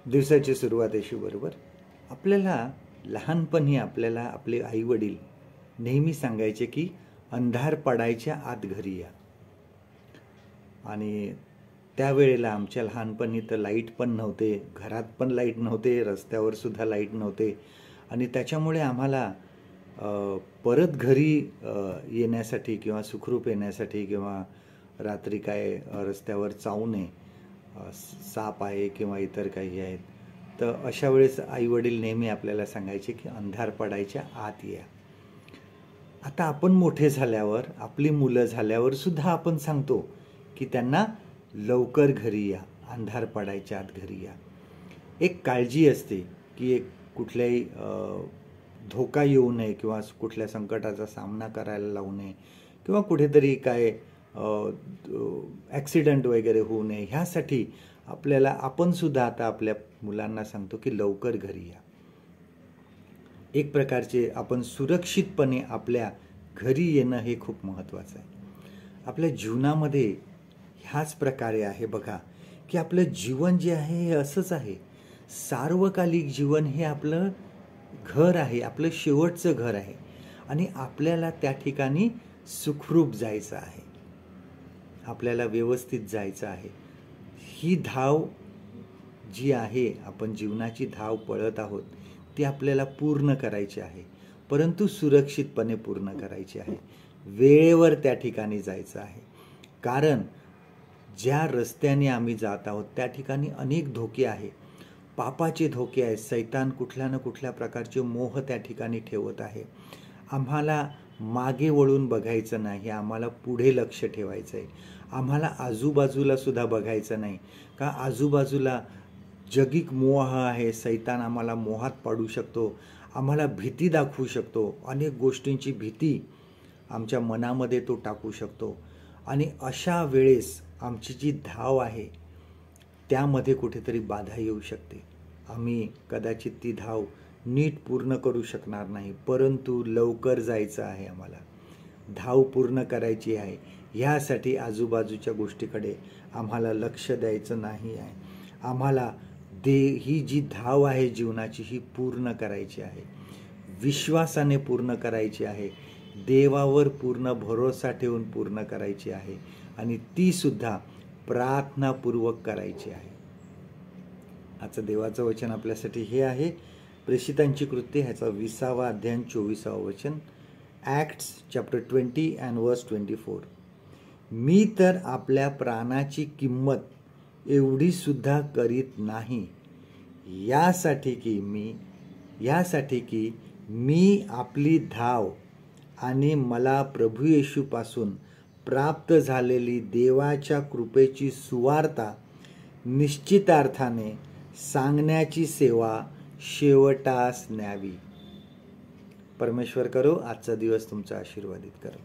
दिवसाची सुरुवात अशी बरोबर. आपल्याला लहानपणी आपल्याला आपले आईवडील नेहमी सांगायचे की अंधार पडायच्या आत घरी या. आणि त्यावेळेला आमच्या लहानपणी तर लाईट पण नव्हते, घरात पण लाईट नव्हते, रस्त्यावर सुद्धा लाईट नव्हते. आणि त्याच्यामुळे आम्हाला परत घरी येण्यासाठी किंवा सुखरूप येण्यासाठी किंवा रात्री काय रस्त्यावर चावू नये, साप आहे किंवा इतर काही आहेत, तर अशा वेळेस आईवडील नेहमी आपल्याला सांगायचे की अंधार पडायच्या आत या. आता आपण मोठे झाल्यावर, आपली मुलं झाल्यावर सुद्धा आपण सांगतो की त्यांना लवकर घरी या, अंधार पडायच्या आत घरी या. एक काळजी असते की एक कुठल्याही धोका येऊ नये किंवा कुठल्या संकटाचा सामना करायला लावू नये किंवा कुठेतरी काय ॲक्सिडेंट वगैरे होऊ नये, ह्यासाठी आपल्याला आपण सुद्धा आता आपल्या मुलांना सांगतो की लवकर घरी या. एक प्रकारचे आपण सुरक्षितपणे आपल्या घरी येणं हे खूप महत्त्वाचं आहे. आपल्या जीवनामध्ये ह्याच प्रकारे आहे बघा, की आपलं जीवन जे आहे हे असंच आहे. सार्वकालिक जीवन हे आपलं घर आहे, आपलं शेवटचं घर आहे आणि आपल्याला त्या ठिकाणी सुखरूप जायचं आहे, आपल्याला व्यवस्थित जायचं आहे. ही धाव जी आहे, आपण जीवनाची धाव पळत आहोत, ती आपल्याला पूर्ण करायची आहे, परंतु सुरक्षितपणे पूर्ण करायची आहे. वेळेवर त्या ठिकाणी जायचं आहे. कारण ज्या रस्त्याने आम्ही जात आहोत त्या ठिकाणी अनेक धोके आहे, पापाचे धोके आहेत. सैतान कुठल्या ना कुठल्या प्रकारचे मोह त्या ठिकाणी ठेवत आहे. आम्हाला मागे वळून बघायचं नाही, आम्हाला पुढे लक्ष ठेवायचं आहे. आम्हाला आजूबाजूला सुद्धा बघायचं नाही, का आजूबाजूला जगिक मोह आहे. सैतान आम्हाला मोहात पाडू शकतो, आम्हाला भीती दाखवू शकतो, अनेक गोष्टींची भीती आमच्या मनामध्ये तो टाकू शकतो. आणि अशा वेळेस आमची जी धाव आहे त्यामध्ये कुठेतरी बाधा येऊ शकते. आम्ही कदाचित ती धाव नीट पूर्ण करू शकणार नाही, परंतु लवकर जायचं आहे, आम्हाला धाव पूर्ण करायची आहे. ह्यासाठी आजूबाजूच्या गोष्टीकडे आम्हाला लक्ष द्यायचं नाही आहे. आम्हाला ही जी धाव आहे जीवनाची ही पूर्ण करायची आहे, विश्वासाने पूर्ण करायची आहे, देवावर पूर्ण भरोसा ठेवून पूर्ण करायची आहे आणि ती सुद्धा प्रार्थनापूर्वक करायची आहे. आजचं देवाचं वचन आपल्यासाठी हे आहे, प्रेषितांची कृत्ये ह्याचा 20वा अध्याय 24वा वचन, ॲक्ट्स चॅप्टर 20 अँड वर्स 24. मी तर आपल्या प्राणाची किंमत एवढी सुद्धा करीत नाही, यासाठी की मी आपली धाव आणि मला प्रभू येशूपासून प्राप्त झालेली देवाच्या कृपेची सुवार्ता निश्चितार्थाने सांगण्याची सेवा शेवटास न्यावी. परमेश्वर करो आजचा दिवस तुमचा आशीर्वादित करो.